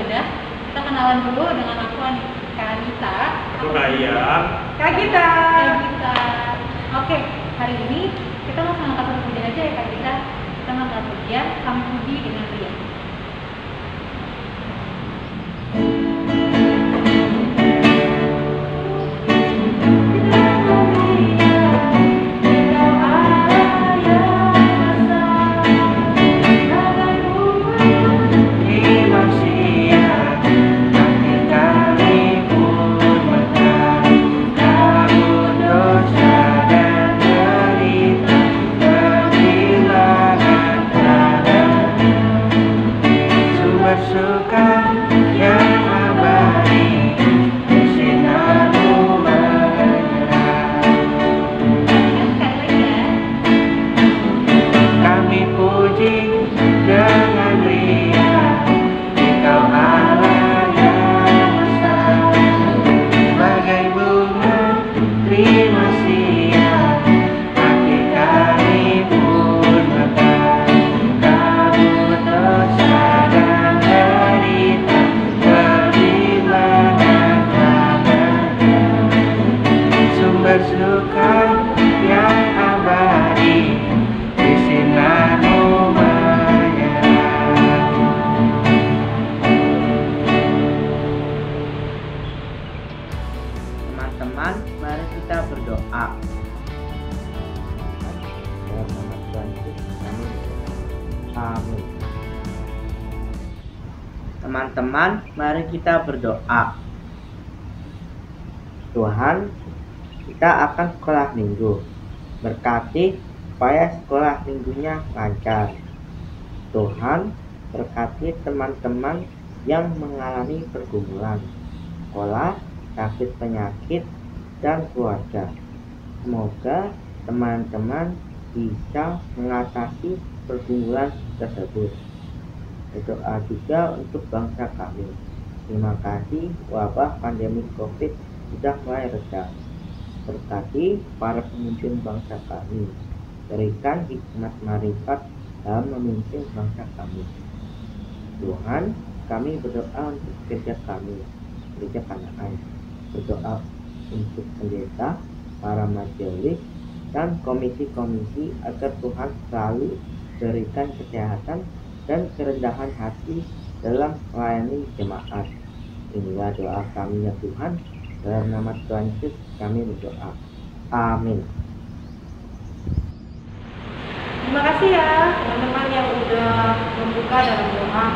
ibadah. Kita kenalan dulu dengan aku Kak Anita. Aku Kaya. Kak Gita. Kak Gita. Oke, hari ini kita mau mengangkat satu pujian aja ya Kak Gita. Kita mengangkat pujian Kami Puji dengan Ria. Teman-teman, mari kita berdoa. Amin. Teman-teman, mari kita berdoa. Tuhan, kita akan sekolah minggu. Berkati supaya sekolah minggunya lancar. Tuhan, berkati teman-teman yang mengalami pergumulan sekolah, sakit penyakit, dan keluarga. Semoga teman-teman bisa mengatasi pergumulan tersebut. Berdoa juga untuk bangsa kami. Terima kasih wabah pandemi COVID sudah mulai reda. Berkati para pemimpin bangsa kami. Berikan hikmat marifat dalam memimpin bangsa kami. Tuhan, kami berdoa untuk gereja kami, gereja Kanaan. Berdoa untuk pendeta, para majelis, dan komisi-komisi agar Tuhan selalu berikan kesehatan dan kerendahan hati dalam melayani jemaat. Inilah doa kami ya Tuhan, dalam nama Tuhan Yesus kami berdoa. Amin. Terima kasih ya teman-teman yang udah membuka dalam doa.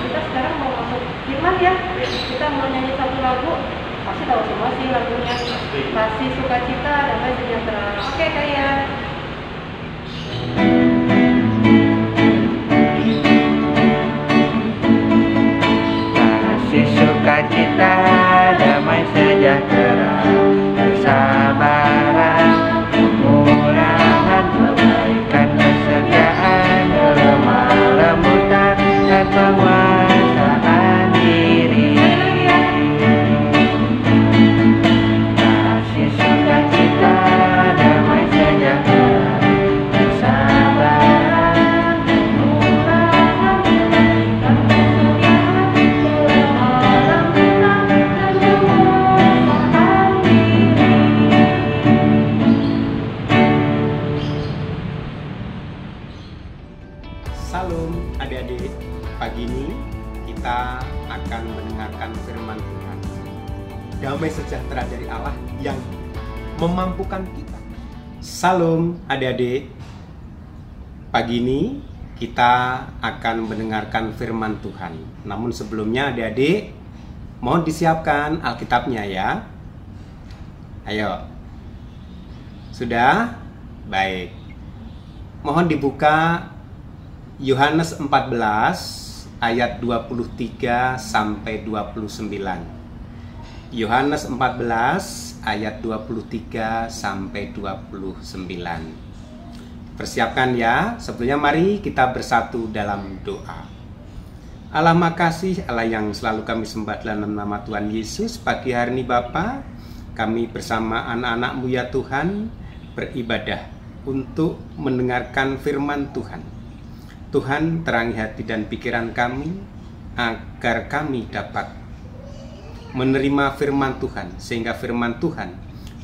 Kita sekarang mau masuk firman ya. Kita mau nyanyi satu lagu. Pasti tahu semua sih lagunya. Kasih sukacita damai sejahtera. Oke Kaya. Kasih sukacita damai sejahtera, kesabaran, kemurahan, kebaikan, kesetiaan, kelemah lembutan, dan penguasaan diri. Kasih sukacita damai sejahtera, kesabaran, kemurahan, kebaikan, kesetiaan, kelemah lembutan, dan penguasaan diri. Salam adik-adik, pagi ini kita akan mendengarkan firman Tuhan. Damai sejahtera dari Allah yang memampukan kita. Salam adik-adik, pagi ini kita akan mendengarkan firman Tuhan. Namun sebelumnya adik-adik, mohon disiapkan Alkitabnya ya. Ayo. Sudah? Baik. Mohon dibuka Yohanes 14 ayat 23 sampai 29. Yohanes 14 ayat 23 sampai 29. Persiapkan ya. Sebelumnya mari kita bersatu dalam doa. Allah makasih, Allah yang selalu kami sembah dalam nama Tuhan Yesus. Pagi hari ini Bapa, kami bersama anak-anak-Mu ya Tuhan beribadah untuk mendengarkan firman Tuhan. Tuhan, terangi hati dan pikiran kami, agar kami dapat menerima firman Tuhan, sehingga firman Tuhan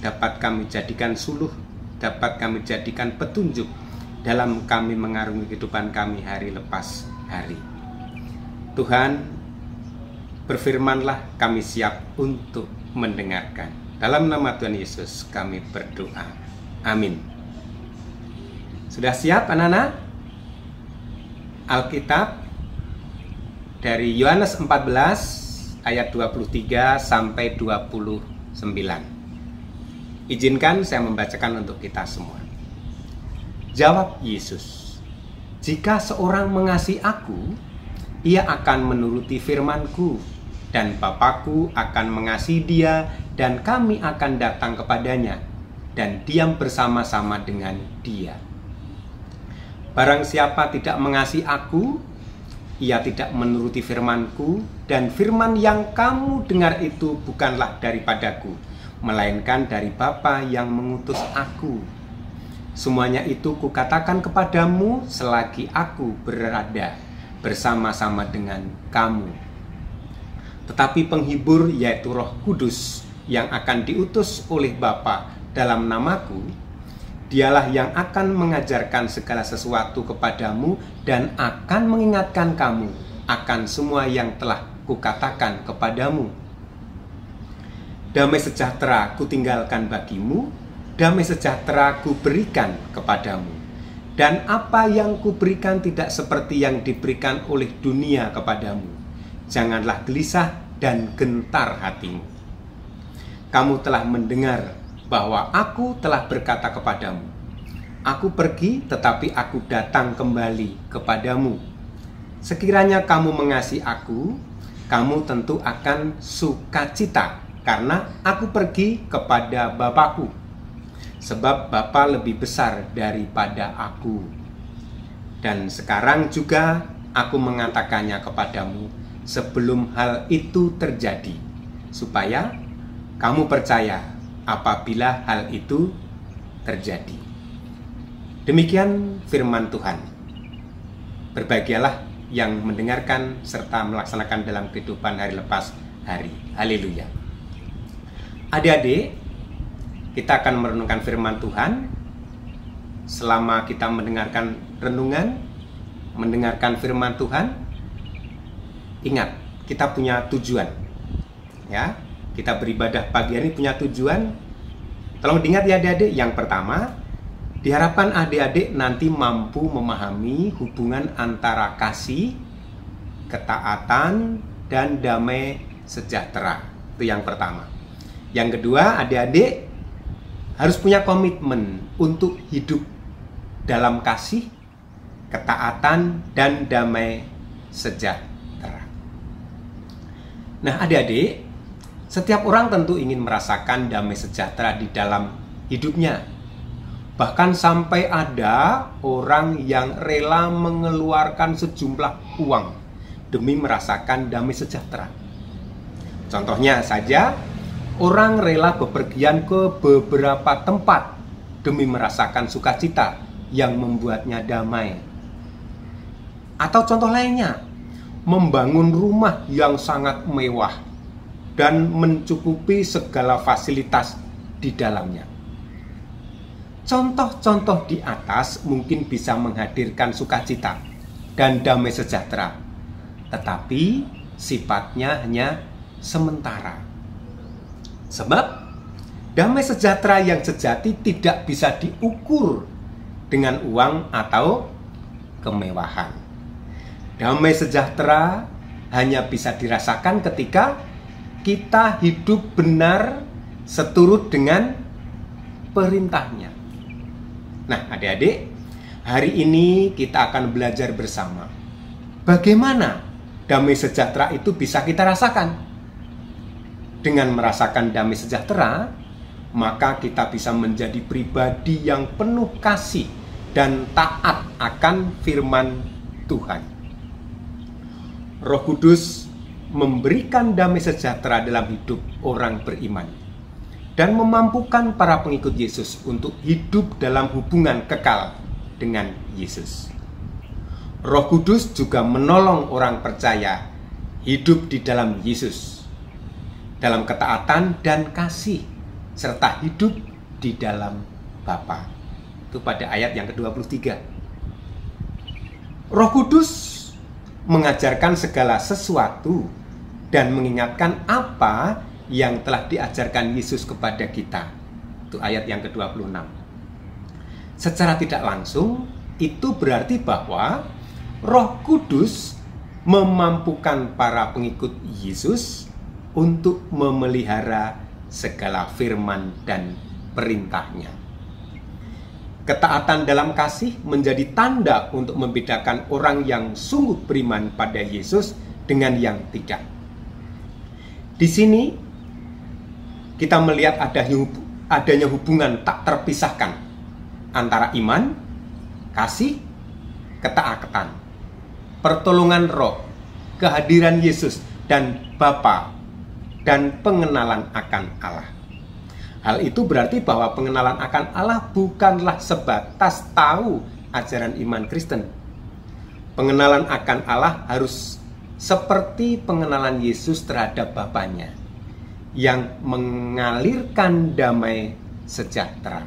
dapat kami jadikan suluh, dapat kami jadikan petunjuk dalam kami mengarungi kehidupan kami hari lepas hari. Tuhan, berfirmanlah, kami siap untuk mendengarkan. Dalam nama Tuhan Yesus kami berdoa. Amin. Sudah siap anak-anak? Alkitab dari Yohanes 14 ayat 23 sampai 29. Izinkan saya membacakan untuk kita semua. Jawab Yesus, "Jika seorang mengasihi aku, ia akan menuruti firman-Ku, dan Bapa-Ku akan mengasihi dia, dan kami akan datang kepadanya dan diam bersama-sama dengan dia. Barang siapa tidak mengasihi aku, ia tidak menuruti firman-Ku, dan firman yang kamu dengar itu bukanlah daripadaku, melainkan dari Bapa yang mengutus aku. Semuanya itu kukatakan kepadamu selagi aku berada bersama-sama dengan kamu. Tetapi penghibur, yaitu Roh Kudus, yang akan diutus oleh Bapa dalam namaku, dialah yang akan mengajarkan segala sesuatu kepadamu dan akan mengingatkan kamu akan semua yang telah kukatakan kepadamu. Damai sejahtera kutinggalkan bagimu, damai sejahtera kuberikan kepadamu. Dan apa yang kuberikan tidak seperti yang diberikan oleh dunia kepadamu. Janganlah gelisah dan gentar hatimu. Kamu telah mendengar bahwa aku telah berkata kepadamu, aku pergi tetapi aku datang kembali kepadamu. Sekiranya kamu mengasihi aku, kamu tentu akan sukacita, karena aku pergi kepada Bapa-Ku. Sebab Bapa lebih besar daripada aku. Dan sekarang juga aku mengatakannya kepadamu sebelum hal itu terjadi, supaya kamu percaya apabila hal itu terjadi. Demikian firman Tuhan. Berbahagialah yang mendengarkan serta melaksanakan dalam kehidupan hari lepas hari. Haleluya. Adik-adik, kita akan merenungkan firman Tuhan. Selama kita mendengarkan renungan, mendengarkan firman Tuhan, ingat, kita punya tujuan. Ya, kita beribadah pagi hari punya tujuan. Tolong diingat ya adik-adik. Yang pertama, diharapkan adik-adik nanti mampu memahami hubungan antara kasih, ketaatan, dan damai sejahtera. Itu yang pertama. Yang kedua, adik-adik harus punya komitmen untuk hidup dalam kasih, ketaatan, dan damai sejahtera. Nah adik-adik, setiap orang tentu ingin merasakan damai sejahtera di dalam hidupnya. Bahkan sampai ada orang yang rela mengeluarkan sejumlah uang demi merasakan damai sejahtera. Contohnya saja, orang rela bepergian ke beberapa tempat demi merasakan sukacita yang membuatnya damai. Atau contoh lainnya, membangun rumah yang sangat mewah dan mencukupi segala fasilitas di dalamnya. Contoh-contoh di atas mungkin bisa menghadirkan sukacita dan damai sejahtera, tetapi sifatnya hanya sementara. Sebab damai sejahtera yang sejati tidak bisa diukur dengan uang atau kemewahan. Damai sejahtera hanya bisa dirasakan ketika kita hidup benar seturut dengan perintahnya. Nah adik-adik, hari ini kita akan belajar bersama bagaimana damai sejahtera itu bisa kita rasakan. Dengan merasakan damai sejahtera, maka kita bisa menjadi pribadi yang penuh kasih dan taat akan firman Tuhan. Roh Kudus memberikan damai sejahtera dalam hidup orang beriman dan memampukan para pengikut Yesus untuk hidup dalam hubungan kekal dengan Yesus. Roh Kudus juga menolong orang percaya hidup di dalam Yesus, dalam ketaatan dan kasih, serta hidup di dalam Bapa. Itu pada ayat yang ke-23. Roh Kudus mengajarkan segala sesuatu dan mengingatkan apa yang telah diajarkan Yesus kepada kita. Itu ayat yang ke-26. Secara tidak langsung, itu berarti bahwa Roh Kudus memampukan para pengikut Yesus untuk memelihara segala firman dan perintahnya. Ketaatan dalam kasih menjadi tanda untuk membedakan orang yang sungguh beriman pada Yesus dengan yang tidak. Di sini kita melihat adanya hubungan tak terpisahkan antara iman, kasih, ketaatan, pertolongan Roh, kehadiran Yesus dan Bapa, dan pengenalan akan Allah. Hal itu berarti bahwa pengenalan akan Allah bukanlah sebatas tahu ajaran iman Kristen. Pengenalan akan Allah harus seperti pengenalan Yesus terhadap Bapanya, yang mengalirkan damai sejahtera.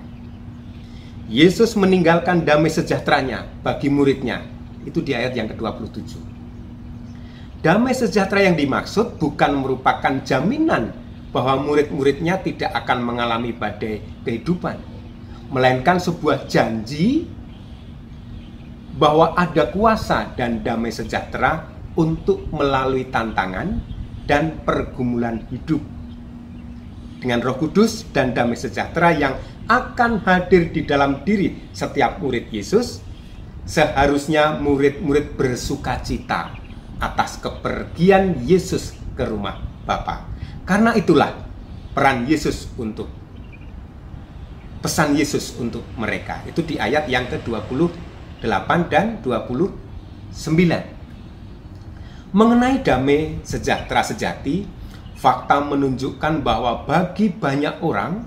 Yesus meninggalkan damai sejahteranya bagi muridnya. Itu di ayat yang ke-27. Damai sejahtera yang dimaksud bukan merupakan jaminan bahwa murid-muridnya tidak akan mengalami badai kehidupan, melainkan sebuah janji bahwa ada kuasa dan damai sejahtera untuk melalui tantangan dan pergumulan hidup. Dengan Roh Kudus dan damai sejahtera yang akan hadir di dalam diri setiap murid Yesus, seharusnya murid-murid bersukacita atas kepergian Yesus ke rumah Bapa. Karena itulah pesan Yesus untuk mereka. Itu di ayat yang ke-28 dan 29. Mengenai damai sejahtera sejati, fakta menunjukkan bahwa bagi banyak orang,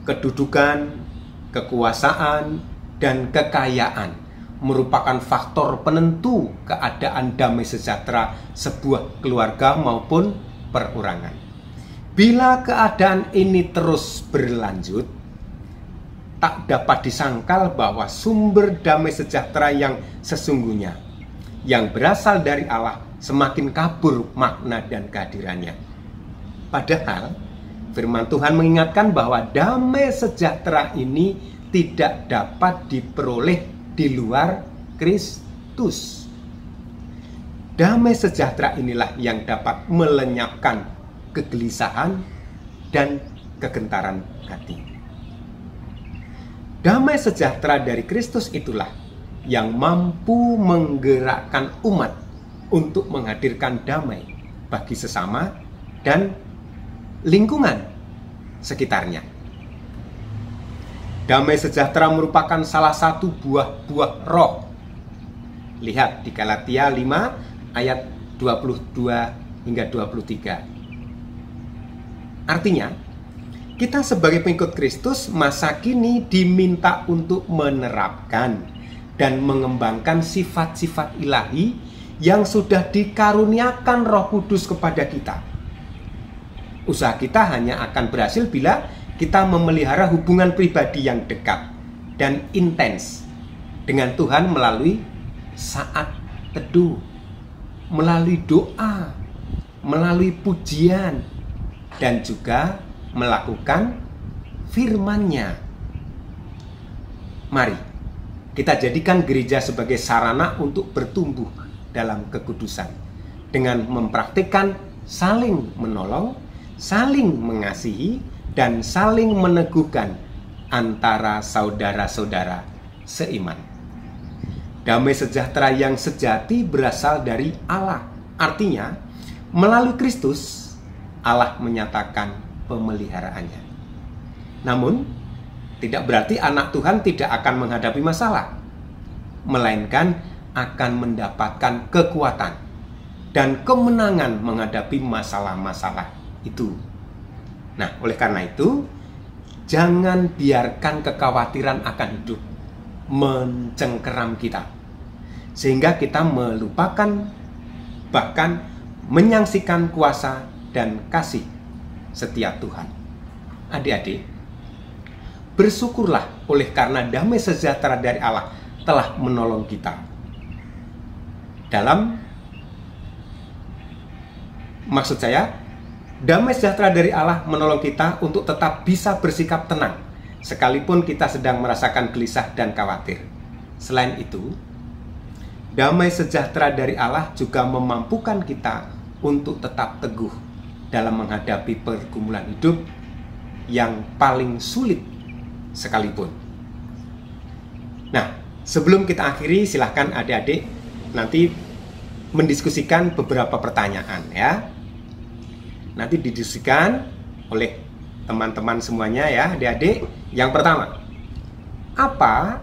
kedudukan, kekuasaan, dan kekayaan merupakan faktor penentu keadaan damai sejahtera sebuah keluarga maupun perorangan. Bila keadaan ini terus berlanjut, tak dapat disangkal bahwa sumber damai sejahtera yang sesungguhnya, yang berasal dari Allah, semakin kabur makna dan kehadirannya. Padahal firman Tuhan mengingatkan bahwa damai sejahtera ini tidak dapat diperoleh di luar Kristus. Damai sejahtera inilah yang dapat melenyapkan kegelisahan dan kegentaran hati. Damai sejahtera dari Kristus itulah yang mampu menggerakkan umat untuk menghadirkan damai bagi sesama dan lingkungan sekitarnya. Damai sejahtera merupakan salah satu buah-buah roh. Lihat di Galatia 5 ayat 22 hingga 23. Artinya, kita sebagai pengikut Kristus masa kini diminta untuk menerapkan dan mengembangkan sifat-sifat ilahi yang sudah dikaruniakan Roh Kudus kepada kita. Usaha kita hanya akan berhasil bila kita memelihara hubungan pribadi yang dekat dan intens dengan Tuhan melalui saat teduh, melalui doa, melalui pujian, dan juga melakukan firman-Nya. Mari kita jadikan gereja sebagai sarana untuk bertumbuh dalam kekudusan dengan mempraktikkan saling menolong, saling mengasihi, dan saling meneguhkan antara saudara-saudara seiman. Damai sejahtera yang sejati berasal dari Allah. Artinya, melalui Kristus, Allah menyatakan pemeliharaannya. Namun, tidak berarti anak Tuhan tidak akan menghadapi masalah, melainkan akan mendapatkan kekuatan dan kemenangan menghadapi masalah-masalah itu. Nah, oleh karena itu, jangan biarkan kekhawatiran akan hidup mencengkeram kita, sehingga kita melupakan bahkan menyaksikan kuasa dan kasih setia Tuhan. Adik-adik, bersyukurlah oleh karena damai sejahtera dari Allah telah menolong kita damai sejahtera dari Allah menolong kita untuk tetap bisa bersikap tenang sekalipun kita sedang merasakan gelisah dan khawatir. Selain itu, damai sejahtera dari Allah juga memampukan kita untuk tetap teguh dalam menghadapi pergumulan hidup yang paling sulit sekalipun. Nah, sebelum kita akhiri, silahkan adik-adik nanti mendiskusikan beberapa pertanyaan ya. Nanti didiskusikan oleh teman-teman semuanya ya, adik-adik. Yang pertama, apa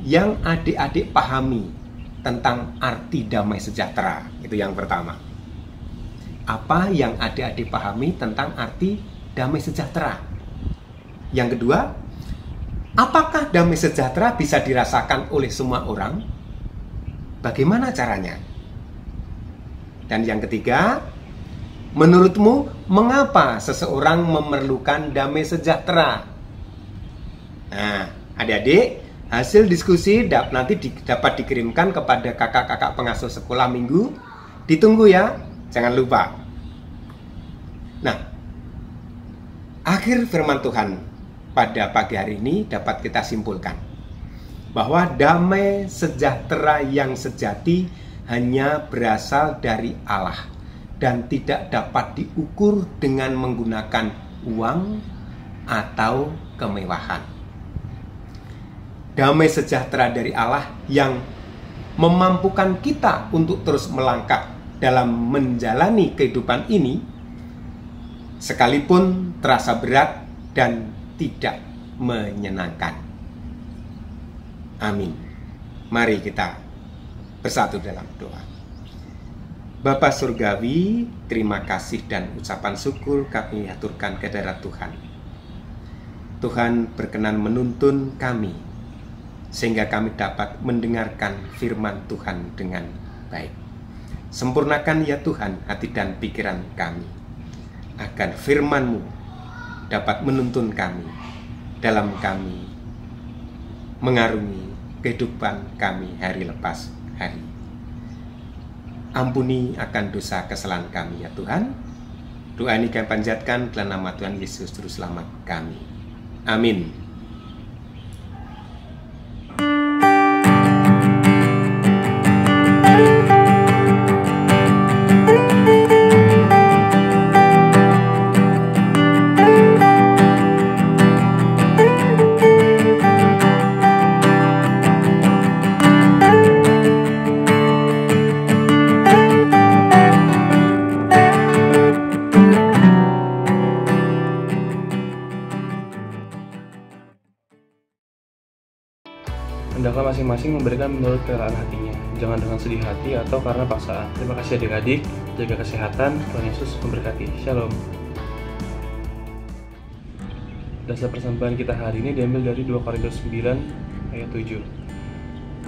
yang adik-adik pahami tentang arti damai sejahtera? Itu yang pertama. Apa yang adik-adik pahami tentang arti damai sejahtera? Yang kedua, apakah damai sejahtera bisa dirasakan oleh semua orang? Bagaimana caranya? Dan yang ketiga, menurutmu mengapa seseorang memerlukan damai sejahtera? Nah, adik-adik, hasil diskusi nanti dapat dikirimkan kepada kakak-kakak pengasuh sekolah minggu. Ditunggu ya, jangan lupa. Nah, akhir firman Tuhan pada pagi hari ini dapat kita simpulkan bahwa damai sejahtera yang sejati hanya berasal dari Allah dan tidak dapat diukur dengan menggunakan uang atau kemewahan. Damai sejahtera dari Allah yang memampukan kita untuk terus melangkah dalam menjalani kehidupan ini, sekalipun terasa berat dan tidak menyenangkan. Amin. Mari kita bersatu dalam doa. Bapa Surgawi, terima kasih dan ucapan syukur kami aturkan ke hadirat Tuhan. Tuhan berkenan menuntun kami, sehingga kami dapat mendengarkan firman Tuhan dengan baik. Sempurnakan ya Tuhan hati dan pikiran kami, agar firman-Mu dapat menuntun kami dalam kami mengarungi kehidupan kami hari lepas hari. Ampuni akan dosa kesalahan kami ya Tuhan. Doa ini kami panjatkan dalam nama Tuhan Yesus Juru Selamat kami. Amin. Hendaklah masing-masing memberikan menurut kerelaan hatinya, jangan dengan sedih hati atau karena paksaan. Terima kasih adik-adik, jaga kesehatan, Tuhan Yesus memberkati. Shalom. Dasar persembahan kita hari ini diambil dari 2 Korintus 9 ayat 7.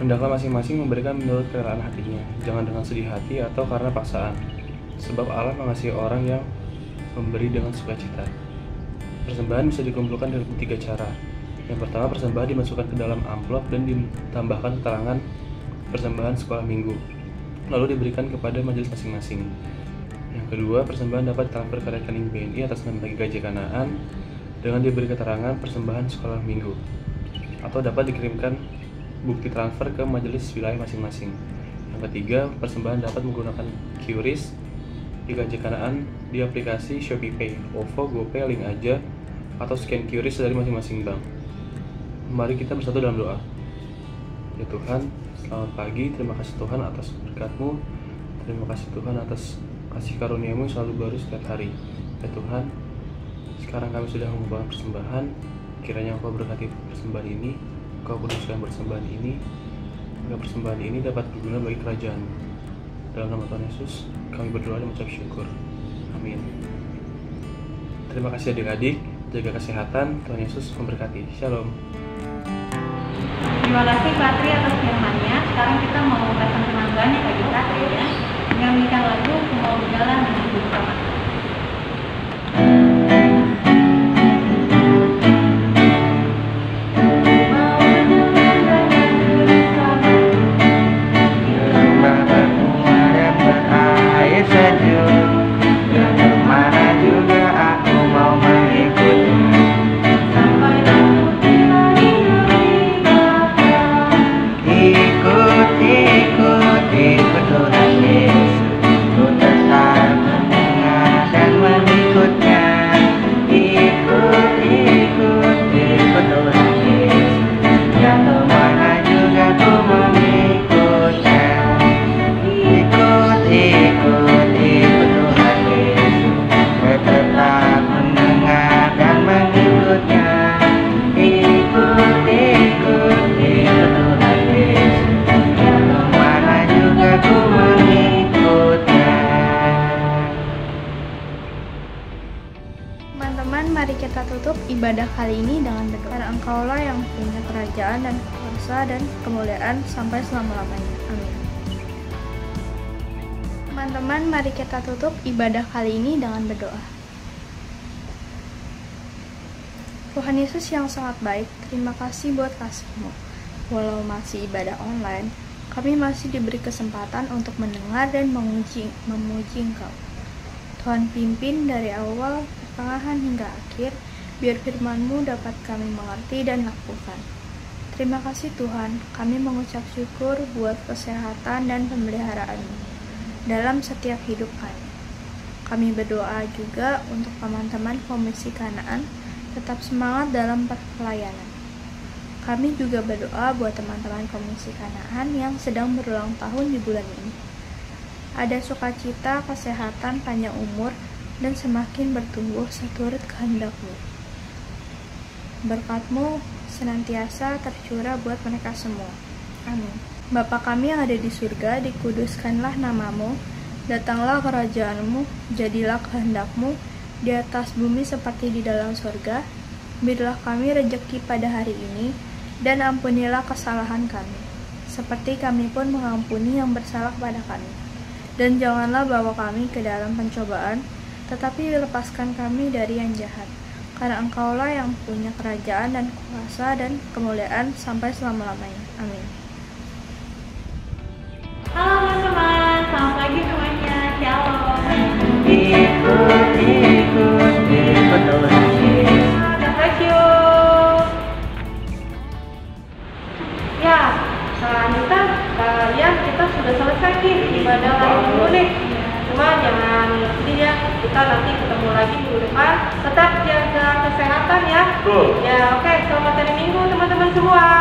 Hendaklah masing-masing memberikan menurut kerelaan hatinya, jangan dengan sedih hati atau karena paksaan. Sebab Allah mengasihi orang yang memberi dengan sukacita. Persembahan bisa dikumpulkan dengan 3 cara. Yang pertama, persembahan dimasukkan ke dalam amplop dan ditambahkan keterangan persembahan sekolah minggu, lalu diberikan kepada majelis masing-masing. Yang kedua, persembahan dapat transfer ke rekening BNI atas nama GKJ Kanaan dengan diberi keterangan persembahan sekolah minggu, atau dapat dikirimkan bukti transfer ke majelis wilayah masing-masing. Yang ketiga, persembahan dapat menggunakan QRIS GKJ Kanaan di aplikasi ShopeePay, OVO, GoPay, Link Aja, atau scan QRIS dari masing-masing bank. Mari kita bersatu dalam doa. Ya Tuhan, selamat pagi. Terima kasih Tuhan atas berkat-Mu. Terima kasih Tuhan atas kasih karunia-Mu selalu baru setiap hari. Ya Tuhan, sekarang kami sudah membawa persembahan. Kiranya Engkau berkati persembahan ini, Engkau kuduskan persembahan ini, agar persembahan ini dapat berguna bagi kerajaan. Dalam nama Tuhan Yesus, kami berdoa dan mengucap syukur. Amin. Terima kasih adik-adik, jaga kesehatan, Tuhan Yesus memberkati. Shalom. Terima kasih Patri atas firman-Nya. sekarang kita mau datang penambahan ya Kak Gita ya. Menyanyikan lagu Mau Berjalan dengan Bersama. Teman-teman, mari kita tutup ibadah kali ini dengan berdoa. Karena Engkaulah yang punya kerajaan dan kuasa dan kemuliaan sampai selama-lamanya. Amin. Teman-teman, mari kita tutup ibadah kali ini dengan berdoa. Tuhan Yesus yang sangat baik, terima kasih buat kasih-Mu. Walau masih ibadah online, kami masih diberi kesempatan untuk mendengar dan memuji Engkau. Tuhan pimpin dari awal, pertengahan hingga akhir, biar firman-Mu dapat kami mengerti dan lakukan. Terima kasih Tuhan, kami mengucap syukur buat kesehatan dan pemeliharaan-Mu dalam setiap hidup kami. Kami berdoa juga untuk teman-teman Komisi Kanaan tetap semangat dalam pelayanan. Kami juga berdoa buat teman-teman Komisi Kanaan yang sedang berulang tahun di bulan ini. Ada sukacita, kesehatan, panjang umur, dan semakin bertumbuh seturut kehendak-Mu. Berkat-Mu senantiasa tercurah buat mereka semua. Amin. Bapa kami yang ada di surga, dikuduskanlah nama-Mu, datanglah kerajaan-Mu, jadilah kehendak-Mu, di atas bumi seperti di dalam surga. Berilah kami rejeki pada hari ini, dan ampunilah kesalahan kami, seperti kami pun mengampuni yang bersalah pada kami. Dan janganlah bawa kami ke dalam pencobaan, tetapi lepaskan kami dari yang jahat. Karena Engkaulah yang punya kerajaan dan kuasa dan kemuliaan sampai selama-lamanya. Amin. Halo teman-teman, selamat pagi semuanya. Shalom. God bless you. Ya, selanjutnya kita sudah selesai nih ibadah hari Minggu nih. Cuma jangan sedih ya, kita nanti ketemu lagi minggu depan. Tetap jaga kesehatan ya. Ya, oke, selamat hari Minggu teman-teman semua.